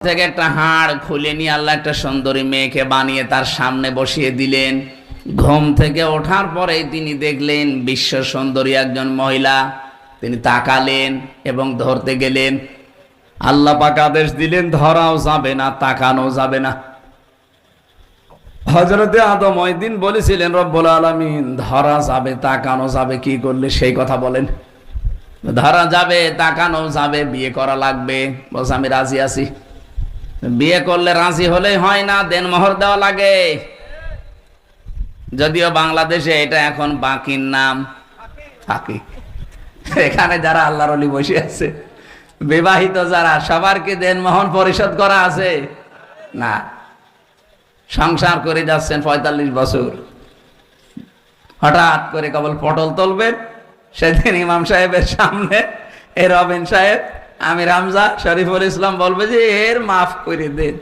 থেকে একটা হাড় খুলে নিয়ে আল্লাহ একটা সুন্দরী মেয়েকে বানিয়ে তার সামনে বসিয়ে দিলেন। ঘুম থেকে ওঠার পরে তিনি দেখলেন বিশ্ব সুন্দরী একজন মহিলা। তিনি তাকালেন এবং ধরতে গেলেন। আল্লাহ পাক আদেশ দিলেন, ধরাও যাবে না, তাকানো যাবে না। হযরতে আদম ওই দিন বলেছিলেন, রব্বুল আলামিন ধরা যাবে তাকানো যাবে, কি করলে সেই কথা বলেন। ধরা যাবে তাকানো যাবে, বিয়ে করা লাগবে। বলছে আমি রাজি আছি। বিয়ে করলে রাজি হলেই হয় না, দেনমোহর দেওয়া লাগে। যদিও বাংলাদেশে এটা এখন বাকির নাম, বাকি। এখানে যারা আল্লাহর ওলি বসে আছে, বিবাহিত যারা, সবার কি দেনমোহর পরিশোধ করা আছে? না। সংসার করে যাচ্ছেন ৪৫ বছর, হঠাৎ করে কেবল পটল তুলবেন, সেদিন ইমাম সাহেবের সামনে এ রবিন সাহেব, আমি রামজা শরীফুল ইসলাম বলবে যে এর মাফ করে দেন।